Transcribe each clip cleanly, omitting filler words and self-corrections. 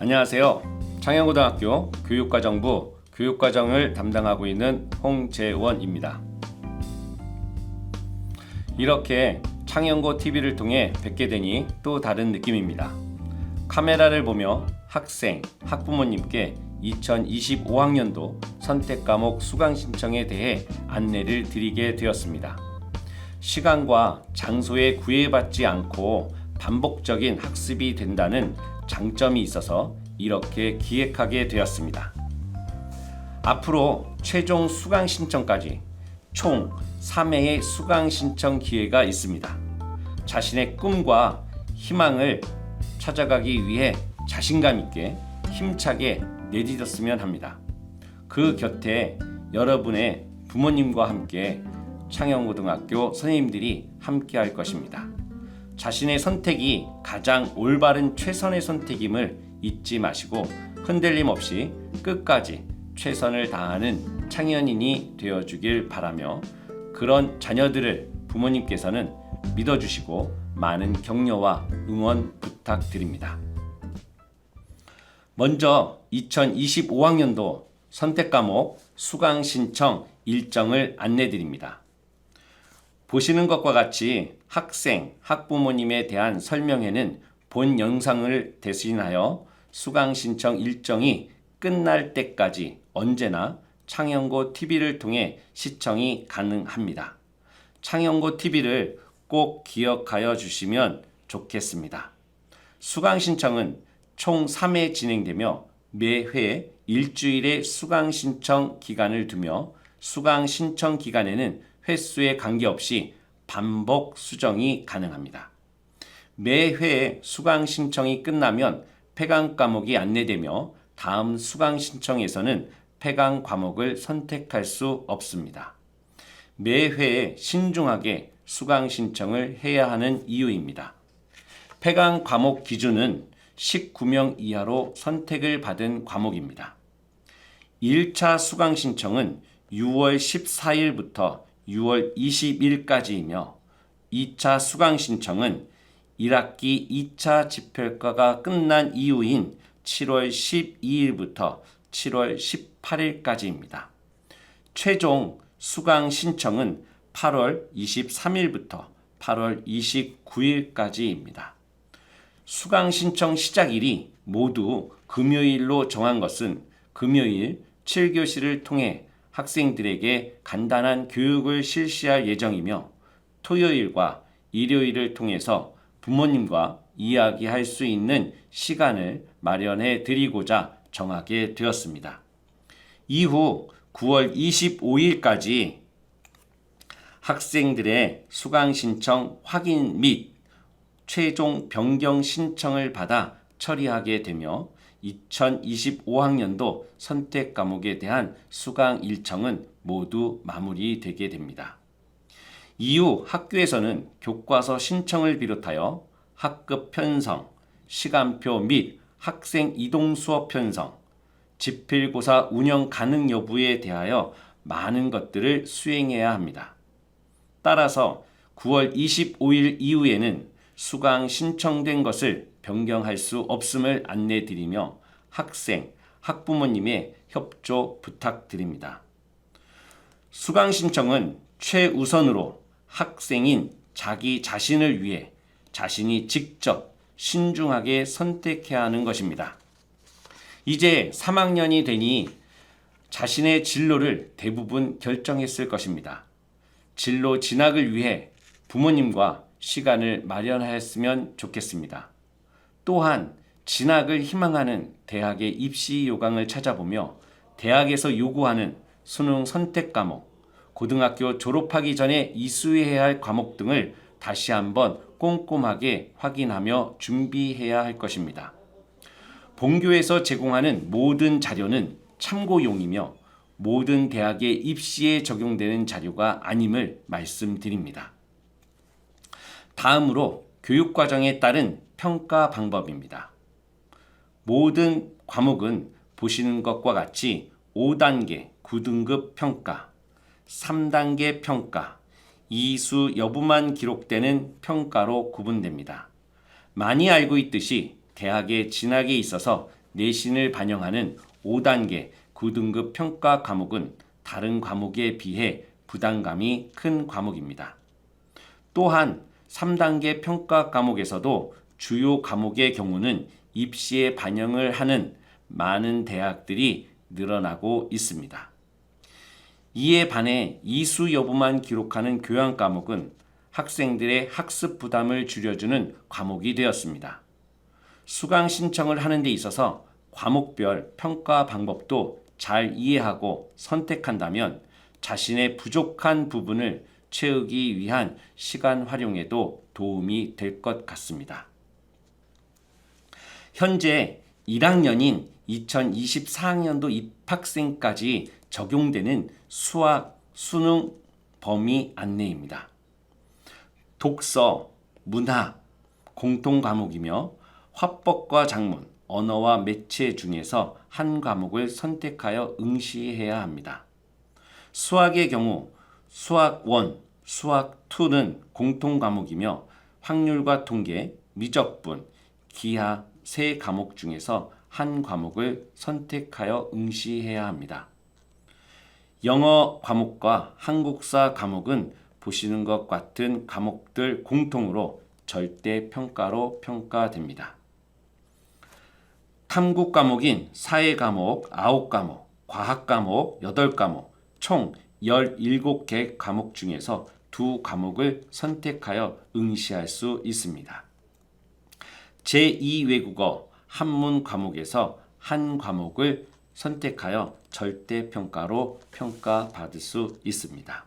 안녕하세요. 창녕고등학교 교육과정부 교육과정을 담당하고 있는 홍재원입니다. 이렇게 창녕고 TV를 통해 뵙게 되니 또 다른 느낌입니다. 카메라를 보며 학생, 학부모님께 2025학년도 선택과목 수강 신청에 대해 안내를 드리게 되었습니다. 시간과 장소에 구애받지 않고 반복적인 학습이 된다는 장점이 있어서 이렇게 기획하게 되었습니다. 앞으로 최종 수강 신청까지 총 3회의 수강 신청 기회가 있습니다. 자신의 꿈과 희망을 찾아가기 위해 자신감 있게 힘차게 내딛었으면 합니다. 그 곁에 여러분의 부모님과 함께 창녕고등학교 선생님들이 함께 할 것입니다. 자신의 선택이 가장 올바른 최선의 선택임을 잊지 마시고 흔들림 없이 끝까지 최선을 다하는 창연인이 되어주길 바라며 그런 자녀들을 부모님께서는 믿어주시고 많은 격려와 응원 부탁드립니다. 먼저 2025학년도 선택과목 수강 신청 일정을 안내드립니다. 보시는 것과 같이 학생, 학부모님에 대한 설명회는 본 영상을 대신하여 수강 신청 일정이 끝날 때까지 언제나 창녕고 TV를 통해 시청이 가능합니다. 창녕고 TV를 꼭 기억하여 주시면 좋겠습니다. 수강 신청은 총 3회 진행되며 매회 일주일의 수강 신청 기간을 두며 수강 신청 기간에는 횟수에 관계없이 반복 수정이 가능합니다. 매회 수강 신청이 끝나면 폐강 과목이 안내되며 다음 수강 신청에서는 폐강 과목을 선택할 수 없습니다. 매회 신중하게 수강 신청을 해야 하는 이유입니다. 폐강 과목 기준은 19명 이하로 선택을 받은 과목입니다. 1차 수강 신청은 6월 14일부터 6월 20일까지이며 2차 수강 신청은 1학기 2차 집필과가 끝난 이후인 7월 12일부터 7월 18일까지입니다. 최종 수강 신청은 8월 23일부터 8월 29일까지입니다. 수강 신청 시작일이 모두 금요일로 정한 것은 금요일 7교시를 통해 학생들에게 간단한 교육을 실시할 예정이며 토요일과 일요일을 통해서 부모님과 이야기할 수 있는 시간을 마련해 드리고자 정하게 되었습니다. 이후 9월 25일까지 학생들의 수강 신청 확인 및 최종 변경 신청을 받아 처리하게 되며 2025학년도 선택 과목에 대한 수강 일정은 모두 마무리되게 됩니다. 이후 학교에서는 교과서 신청을 비롯하여 학급 편성, 시간표 및 학생 이동 수업 편성, 집필고사 운영 가능 여부에 대하여 많은 것들을 수행해야 합니다. 따라서 9월 25일 이후에는 수강 신청된 것을 변경할 수 없음을 안내드리며 학생, 학부모님의 협조 부탁드립니다. 수강 신청은 최우선으로 학생인 자기 자신을 위해 자신이 직접 신중하게 선택해야 하는 것입니다. 이제 3학년이 되니 자신의 진로를 대부분 결정했을 것입니다. 진로 진학을 위해 부모님과 시간을 마련하였으면 좋겠습니다. 또한 진학을 희망하는 대학의 입시 요강을 찾아보며 대학에서 요구하는 수능 선택 과목, 고등학교 졸업하기 전에 이수해야 할 과목 등을 다시 한번 꼼꼼하게 확인하며 준비해야 할 것입니다. 본교에서 제공하는 모든 자료는 참고용이며 모든 대학의 입시에 적용되는 자료가 아님을 말씀드립니다. 다음으로 교육과정에 따른 평가 방법입니다. 모든 과목은 보시는 것과 같이 5단계 9등급 평가, 3단계 평가, 이수 여부만 기록되는 평가로 구분됩니다. 많이 알고 있듯이 대학에 진학에 있어서 내신을 반영하는 5단계 9등급 평가 과목은 다른 과목에 비해 부담감이 큰 과목입니다. 또한 3단계 평가 과목에서도 주요 과목의 경우는 입시에 반영을 하는 많은 대학들이 늘어나고 있습니다. 이에 반해 이수 여부만 기록하는 교양 과목은 학생들의 학습 부담을 줄여주는 과목이 되었습니다. 수강 신청을 하는 데 있어서 과목별 평가 방법도 잘 이해하고 선택한다면 자신의 부족한 부분을 채우기 위한 시간 활용에도 도움이 될 것 같습니다. 현재 1학년인 2024학년도 입학생까지 적용되는 수학, 수능 범위 안내입니다. 독서, 문학, 공통 과목이며 화법과 작문, 언어와 매체 중에서 한 과목을 선택하여 응시해야 합니다. 수학의 경우 수학 1, 수학 2는 공통 과목이며 확률과 통계, 미적분, 기하 세 과목 중에서 한 과목을 선택하여 응시해야 합니다. 영어 과목과 한국사 과목은 보시는 것 같은 과목들 공통으로 절대 평가로 평가됩니다. 탐구 과목인 사회 과목 9과목, 과학 과목 8과목, 총 17개 과목 중에서 2과목을 선택하여 응시할 수 있습니다. 제2외국어 한문 과목에서 한 과목을 선택하여 절대평가로 평가받을 수 있습니다.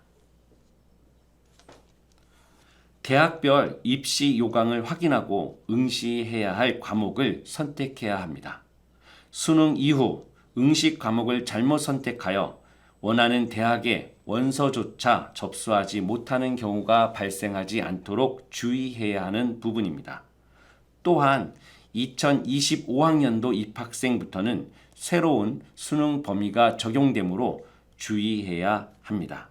대학별 입시 요강을 확인하고 응시해야 할 과목을 선택해야 합니다. 수능 이후 응시 과목을 잘못 선택하여 원하는 대학에 원서조차 접수하지 못하는 경우가 발생하지 않도록 주의해야 하는 부분입니다. 또한 2025학년도 입학생부터는 새로운 수능 범위가 적용되므로 주의해야 합니다.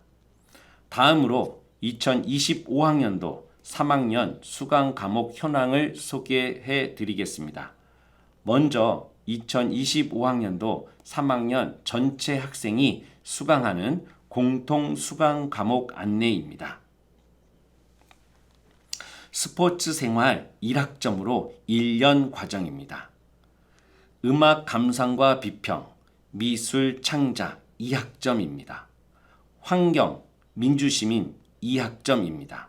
다음으로 2025학년도 3학년 수강 과목 현황을 소개해 드리겠습니다. 먼저 2025학년도 3학년 전체 학생이 수강하는 공통 수강 과목 안내입니다. 스포츠 생활 1학점으로 1년 과정입니다. 음악 감상과 비평, 미술 창작 2학점입니다. 환경, 민주시민 2학점입니다.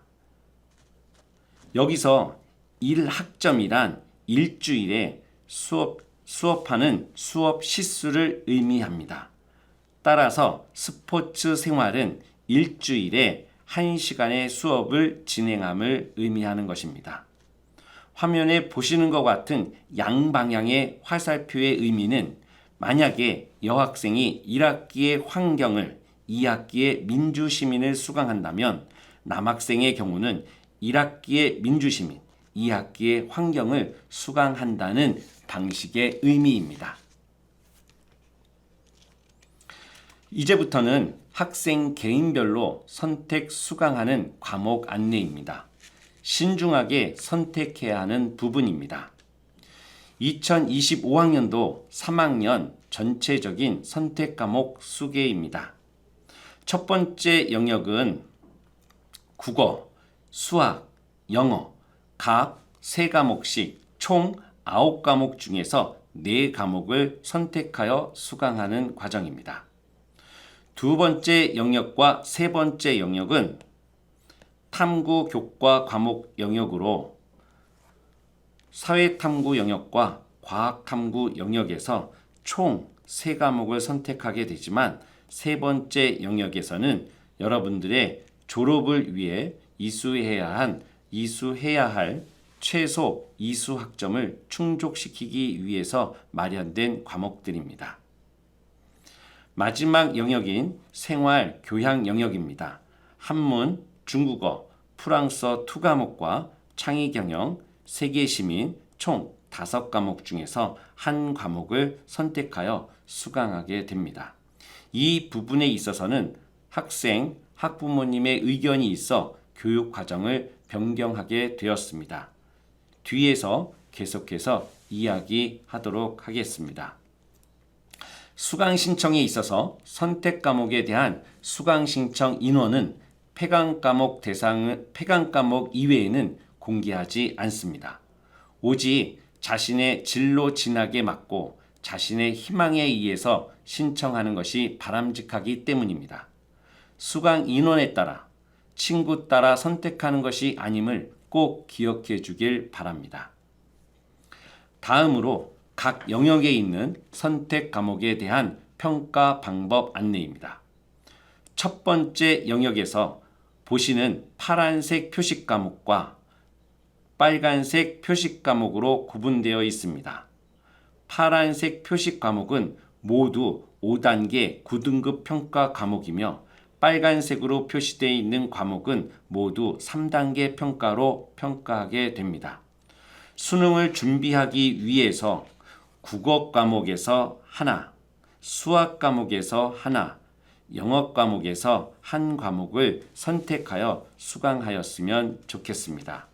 여기서 1학점이란 일주일에 수업하는 수업 시수를 의미합니다. 따라서 스포츠 생활은 일주일에 1시간의 수업을 진행함을 의미하는 것입니다. 화면에 보시는 것 같은 양방향의 화살표의 의미는 만약에 여학생이 1학기의 환경을 2학기의 민주시민을 수강한다면 남학생의 경우는 1학기의 민주시민, 2학기의 환경을 수강한다는 방식의 의미입니다. 이제부터는 학생 개인별로 선택 수강하는 과목 안내입니다. 신중하게 선택해야 하는 부분입니다. 2025학년도 3학년 전체적인 선택 과목 소개입니다. 첫 번째 영역은 국어, 수학, 영어 각 3과목씩 총 9과목 중에서 4과목을 선택하여 수강하는 과정입니다. 두 번째 영역과 세 번째 영역은 탐구 교과 과목 영역으로 사회탐구 영역과 과학탐구 영역에서 총 3과목을 선택하게 되지만 세 번째 영역에서는 여러분들의 졸업을 위해 이수해야 할 최소 이수 학점을 충족시키기 위해서 마련된 과목들입니다. 마지막 영역인 생활 교양 영역입니다. 한문, 중국어, 프랑스어 2과목과 창의경영, 세계시민 총 5과목 중에서 한 과목을 선택하여 수강하게 됩니다. 이 부분에 있어서는 학생, 학부모님의 의견이 있어 교육 과정을 변경하게 되었습니다. 뒤에서 계속해서 이야기하도록 하겠습니다. 수강 신청에 있어서 선택 과목에 대한 수강 신청 인원은 폐강 과목 이외에는 공개하지 않습니다. 오직 자신의 진로 진학에 맞고 자신의 희망에 의해서 신청하는 것이 바람직하기 때문입니다. 수강 인원에 따라 친구 따라 선택하는 것이 아님을 꼭 기억해 주길 바랍니다. 다음으로 각 영역에 있는 선택 과목에 대한 평가 방법 안내입니다. 첫 번째 영역에서 보시는 파란색 표식 과목과 빨간색 표식 과목으로 구분되어 있습니다. 파란색 표식 과목은 모두 5단계 9등급 평가 과목이며 빨간색으로 표시되어 있는 과목은 모두 3단계 평가로 평가하게 됩니다. 수능을 준비하기 위해서 국어 과목에서 하나, 수학 과목에서 하나, 영어 과목에서 한 과목을 선택하여 수강하였으면 좋겠습니다.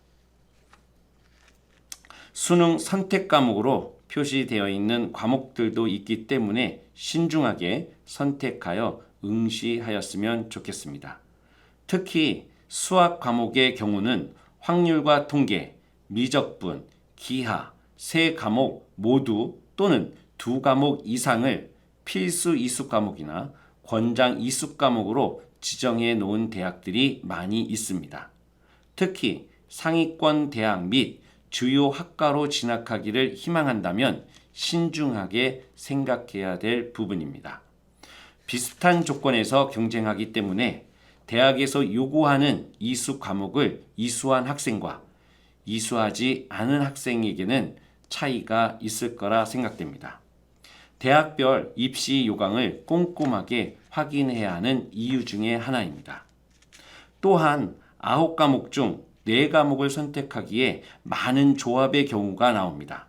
수능 선택 과목으로 표시되어 있는 과목들도 있기 때문에 신중하게 선택하여 응시하였으면 좋겠습니다. 특히 수학 과목의 경우는 확률과 통계, 미적분, 기하, 세 과목 모두 또는 두 과목 이상을 필수 이수 과목이나 권장 이수 과목으로 지정해 놓은 대학들이 많이 있습니다. 특히 상위권 대학 및 주요 학과로 진학하기를 희망한다면 신중하게 생각해야 될 부분입니다. 비슷한 조건에서 경쟁하기 때문에 대학에서 요구하는 이수 과목을 이수한 학생과 이수하지 않은 학생에게는 차이가 있을 거라 생각됩니다. 대학별 입시 요강을 꼼꼼하게 확인해야 하는 이유 중에 하나입니다. 또한 9과목 중 4과목을 선택하기에 많은 조합의 경우가 나옵니다.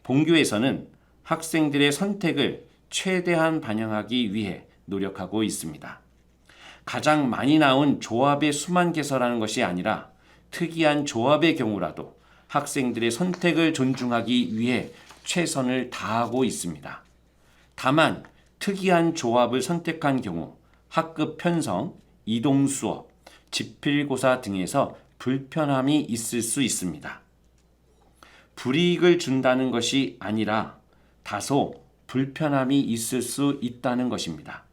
본교에서는 학생들의 선택을 최대한 반영하기 위해 노력하고 있습니다. 가장 많이 나온 조합의 수만 개설하는 것이 아니라 특이한 조합의 경우라도 학생들의 선택을 존중하기 위해 최선을 다하고 있습니다. 다만 특이한 조합을 선택한 경우 학급 편성, 이동 수업, 지필고사 등에서 불편함이 있을 수 있습니다. 불이익을 준다는 것이 아니라 다소 불편함이 있을 수 있다는 것입니다.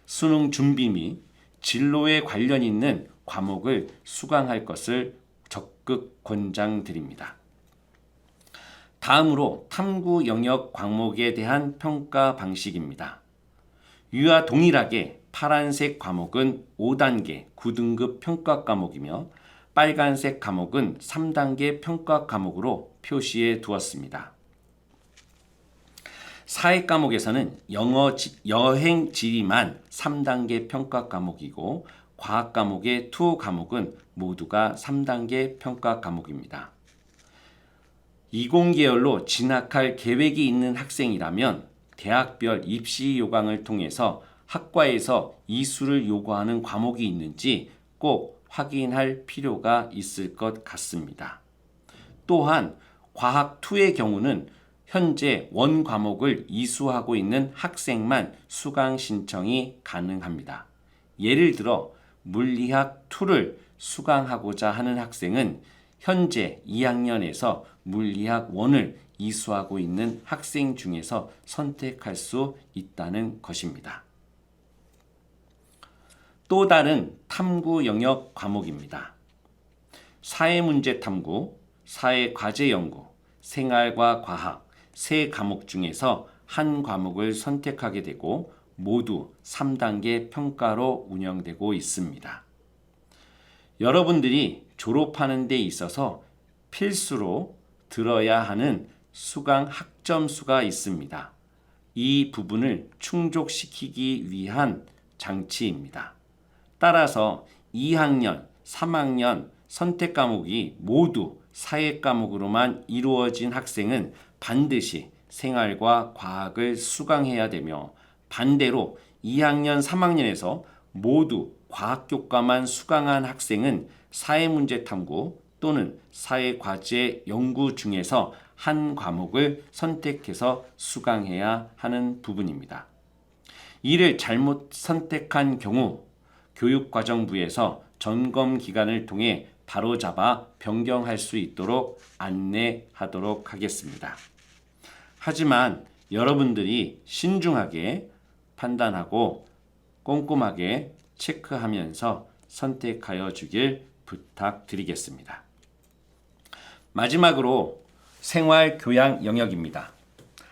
수능 준비 및 진로에 관련 있는 과목을 수강할 것을 적극 권장드립니다. 다음으로 탐구 영역 과목에 대한 평가 방식입니다. 위와 동일하게 파란색 과목은 5단계 9등급 평가 과목이며 빨간색 과목은 3단계 평가 과목으로 표시해 두었습니다. 사회 과목에서는 영어 여행 지리만 3단계 평가 과목이고 과학 과목의 두 과목은 모두가 3단계 평가 과목입니다. 20계열로 진학할 계획이 있는 학생이라면 대학별 입시 요강을 통해서 학과에서 이수를 요구하는 과목이 있는지 꼭 확인할 필요가 있을 것 같습니다. 또한 과학 2의 경우는 현재 원 과목을 이수하고 있는 학생만 수강 신청이 가능합니다. 예를 들어 물리학 2를 수강하고자 하는 학생은 현재 2학년에서 물리학 1을 이수하고 있는 학생 중에서 선택할 수 있다는 것입니다. 또 다른 탐구 영역 과목입니다. 사회문제 탐구, 사회과제연구, 생활과 과학 세 과목 중에서 한 과목을 선택하게 되고 모두 3단계 평가로 운영되고 있습니다. 여러분들이 졸업하는 데 있어서 필수로 들어야 하는 수강 학점수가 있습니다. 이 부분을 충족시키기 위한 장치입니다. 따라서 2학년, 3학년 선택 과목이 모두 사회 과목으로만 이루어진 학생은 반드시 생활과 과학을 수강해야 되며 반대로 2학년, 3학년에서 모두 과학교과만 수강한 학생은 사회문제 탐구, 또는 사회과제 연구 중에서 한 과목을 선택해서 수강해야 하는 부분입니다. 이를 잘못 선택한 경우 교육과정부에서 점검 기간을 통해 바로잡아 변경할 수 있도록 안내하도록 하겠습니다. 하지만 여러분들이 신중하게 판단하고 꼼꼼하게 체크하면서 선택하여 주길 부탁드리겠습니다. 마지막으로 생활교양 영역입니다.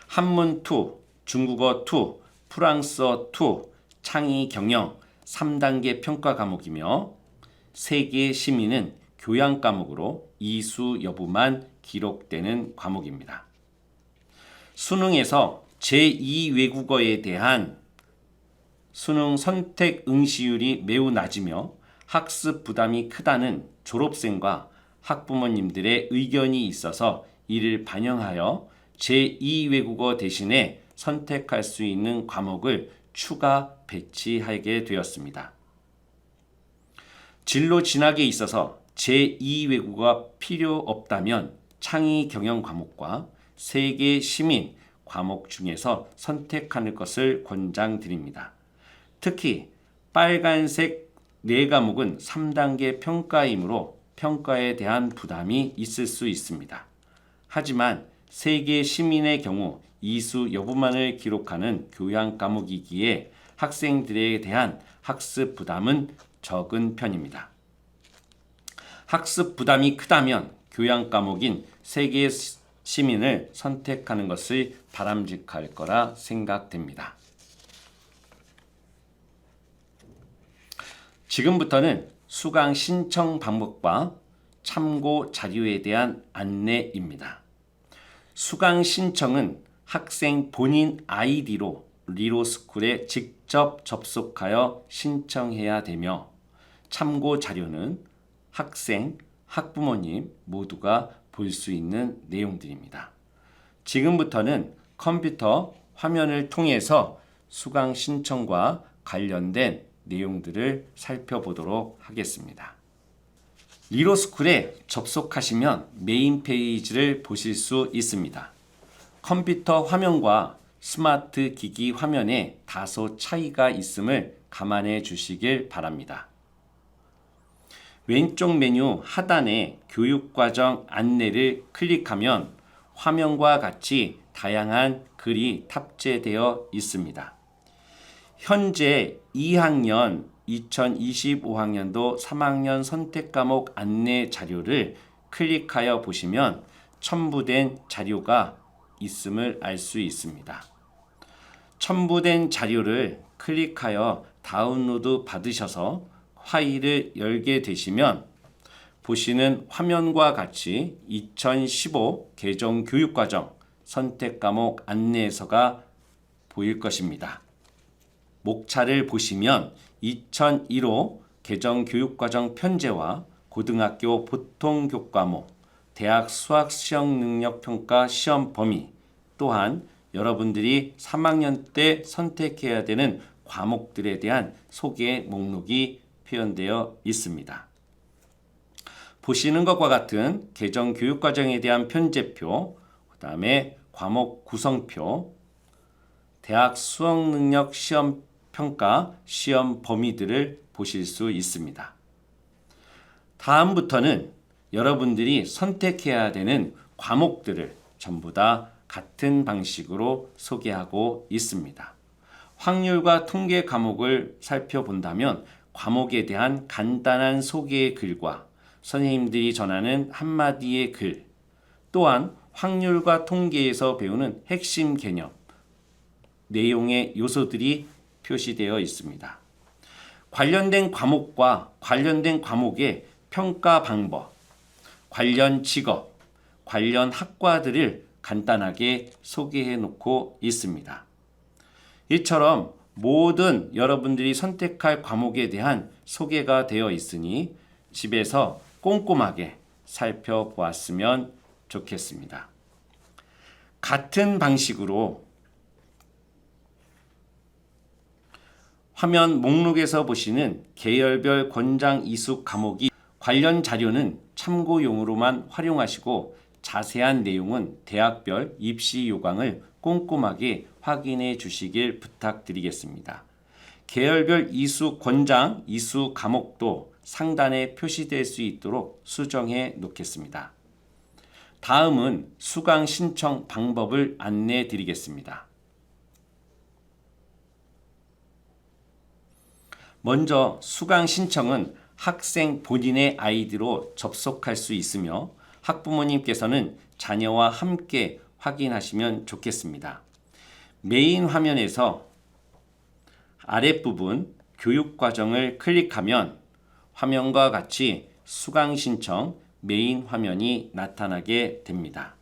한문 2, 중국어 2, 프랑스어 2, 창의 경영 3단계 평가 과목이며 세계 시민은 교양 과목으로 이수 여부만 기록되는 과목입니다. 수능에서 제2외국어에 대한 수능 선택 응시율이 매우 낮으며 학습 부담이 크다는 졸업생과 학부모님들의 의견이 있어서 이를 반영하여 제2외국어 대신에 선택할 수 있는 과목을 추가 배치하게 되었습니다. 진로 진학에 있어서 제2외국어가 필요 없다면 창의 경영 과목과 세계 시민 과목 중에서 선택하는 것을 권장드립니다. 특히 빨간색 4과목은 3단계 평가이므로 평가에 대한 부담이 있을 수 있습니다. 하지만 세계 시민의 경우 이수 여부만을 기록하는 교양 과목이기에 학생들에 대한 학습 부담은 적은 편입니다. 학습 부담이 크다면 교양 과목인 세계 시민을 선택하는 것이 바람직할 거라 생각됩니다. 지금부터는 수강 신청 방법과 참고 자료에 대한 안내입니다. 수강 신청은 학생 본인 아이디로 리로스쿨에 직접 접속하여 신청해야 되며 참고 자료는 학생, 학부모님 모두가 볼 수 있는 내용들입니다. 지금부터는 컴퓨터 화면을 통해서 수강 신청과 관련된 내용들을 살펴보도록 하겠습니다. 리로스쿨에 접속하시면 메인 페이지를 보실 수 있습니다. 컴퓨터 화면과 스마트 기기 화면에 다소 차이가 있음을 감안해 주시길 바랍니다. 왼쪽 메뉴 하단에 교육과정 안내를 클릭하면 화면과 같이 다양한 글이 탑재되어 있습니다. 현재 2학년 2025학년도 3학년 선택과목 안내 자료를 클릭하여 보시면 첨부된 자료가 있음을 알 수 있습니다. 첨부된 자료를 클릭하여 다운로드 받으셔서 파일을 열게 되시면 보시는 화면과 같이 2015 개정 교육과정 선택과목 안내서가 보일 것입니다. 목차를 보시면 2015 개정 교육과정 편제와 고등학교 보통교과목, 대학 수학시험능력평가 시험 범위, 또한 여러분들이 3학년 때 선택해야 되는 과목들에 대한 소개 목록이 표현되어 있습니다. 보시는 것과 같은 개정 교육과정에 대한 편제표, 그 다음에 과목 구성표, 대학 수학능력 시험 평가 시험 범위들을 보실 수 있습니다. 다음부터는 여러분들이 선택해야 되는 과목들을 전부 다 같은 방식으로 소개하고 있습니다. 확률과 통계 과목을 살펴본다면 과목에 대한 간단한 소개의 글과 선생님들이 전하는 한마디의 글, 또한 확률과 통계에서 배우는 핵심 개념, 내용의 요소들이 표시되어 있습니다. 관련된 과목과 관련된 과목의 평가 방법, 관련 직업, 관련 학과들을 간단하게 소개해 놓고 있습니다. 이처럼 모든 여러분들이 선택할 과목에 대한 소개가 되어 있으니 집에서 꼼꼼하게 살펴보았으면 좋겠습니다. 같은 방식으로 화면 목록에서 보시는 계열별 권장 이수 과목이 관련 자료는 참고용으로만 활용하시고 자세한 내용은 대학별 입시 요강을 꼼꼼하게 확인해 주시길 부탁드리겠습니다. 계열별 이수 권장, 이수 과목도 상단에 표시될 수 있도록 수정해 놓겠습니다. 다음은 수강 신청 방법을 안내해 드리겠습니다. 먼저 수강 신청은 학생 본인의 아이디로 접속할 수 있으며 학부모님께서는 자녀와 함께 확인하시면 좋겠습니다. 메인 화면에서 아랫부분 교육과정을 클릭하면 화면과 같이 수강 신청 메인 화면이 나타나게 됩니다.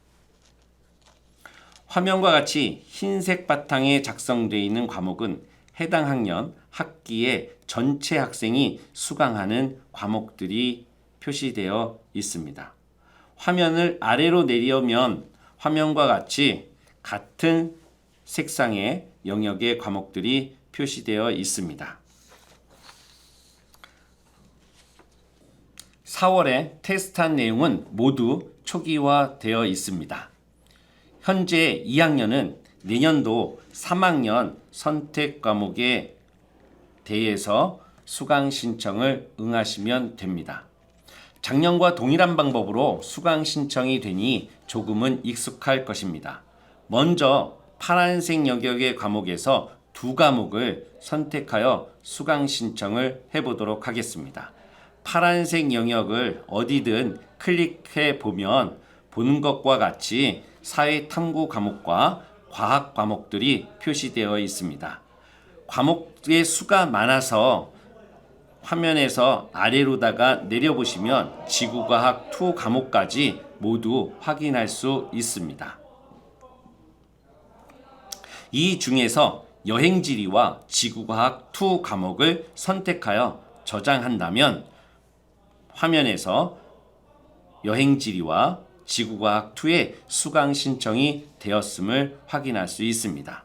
화면과 같이 흰색 바탕에 작성되어 있는 과목은 해당 학년 학기에 전체 학생이 수강하는 과목들이 표시되어 있습니다. 화면을 아래로 내려면 화면과 같이 같은 색상의 영역의 과목들이 표시되어 있습니다. 4월에 테스트한 내용은 모두 초기화되어 있습니다. 현재 2학년은 내년도 3학년 선택 과목에 대해서 수강 신청을 응하시면 됩니다. 작년과 동일한 방법으로 수강 신청이 되니 조금은 익숙할 것입니다. 먼저 파란색 영역의 과목에서 2과목을 선택하여 수강 신청을 해보도록 하겠습니다. 파란색 영역을 어디든 클릭해 보면 보는 것과 같이 사회탐구 과목과 과학 과목들이 표시되어 있습니다. 과목의 수가 많아서 화면에서 아래로다가 내려보시면 지구과학 2 과목까지 모두 확인할 수 있습니다. 이 중에서 여행지리와 지구과학 2 과목을 선택하여 저장한다면 화면에서 여행지리와 지구과학 2의 수강 신청이 되었음을 확인할 수 있습니다.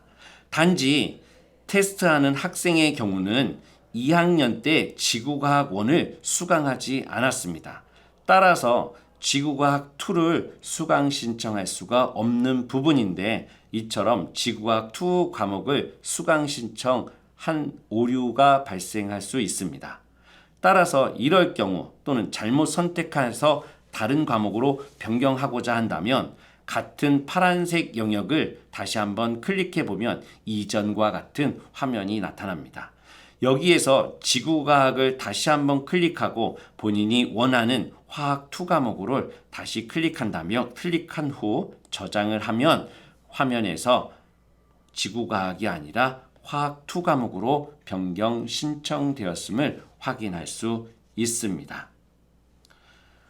단지 테스트하는 학생의 경우는 2학년 때 지구과학 1을 수강하지 않았습니다. 따라서 지구과학 2를 수강 신청할 수가 없는 부분인데 이처럼 지구과학 2 과목을 수강 신청한 오류가 발생할 수 있습니다. 따라서 이럴 경우 또는 잘못 선택해서 다른 과목으로 변경하고자 한다면 같은 파란색 영역을 다시 한번 클릭해 보면 이전과 같은 화면이 나타납니다. 여기에서 지구과학을 다시 한번 클릭하고 본인이 원하는 화학 2 과목으로 다시 클릭한 후 저장을 하면 화면에서 지구과학이 아니라 화학 2 과목으로 변경 신청되었음을 확인할 수 있습니다.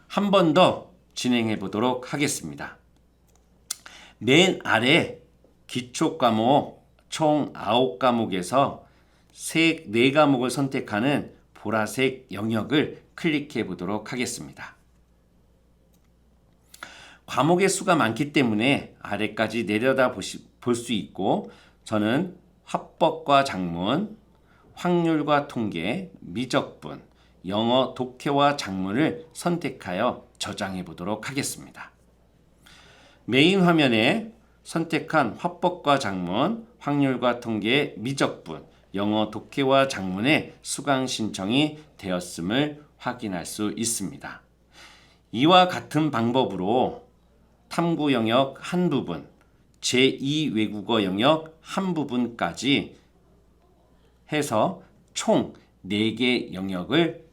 한 번 더 진행해 보도록 하겠습니다. 맨 아래 기초과목 총 9과목에서 4과목을 선택하는 보라색 영역을 클릭해 보도록 하겠습니다. 과목의 수가 많기 때문에 아래까지 내려다 볼 수 있고 저는 화법과 작문, 확률과 통계, 미적분, 영어 독해와 작문을 선택하여 저장해 보도록 하겠습니다. 메인 화면에 선택한 화법과 작문, 확률과 통계, 미적분, 영어 독해와 작문의 수강 신청이 되었음을 확인할 수 있습니다. 이와 같은 방법으로 탐구 영역 한 부분, 제2 외국어 영역 한 부분까지 해서 총 4개 영역을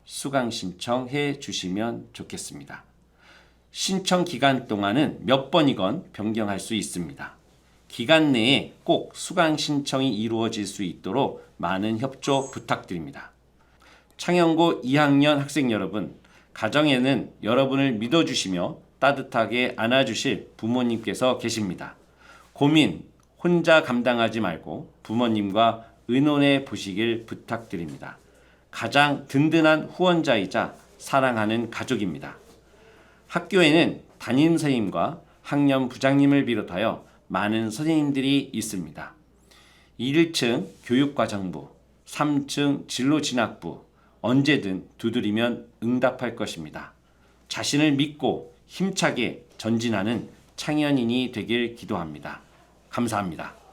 수강 신청해 주시면 좋겠습니다. 신청 기간 동안은 몇 번이건 변경할 수 있습니다. 기간 내에 꼭 수강 신청이 이루어질 수 있도록 많은 협조 부탁드립니다. 창연고 2학년 학생 여러분, 가정에는 여러분을 믿어주시며 따뜻하게 안아주실 부모님께서 계십니다. 고민 혼자 감당하지 말고 부모님과 의논해 보시길 부탁드립니다. 가장 든든한 후원자이자 사랑하는 가족입니다. 학교에는 담임 선생님과 학년 부장님을 비롯하여 많은 선생님들이 있습니다. 1층 교육과정부, 3층 진로진학부 언제든 두드리면 응답할 것입니다. 자신을 믿고 힘차게 전진하는 창현인이 되길 기도합니다. 감사합니다.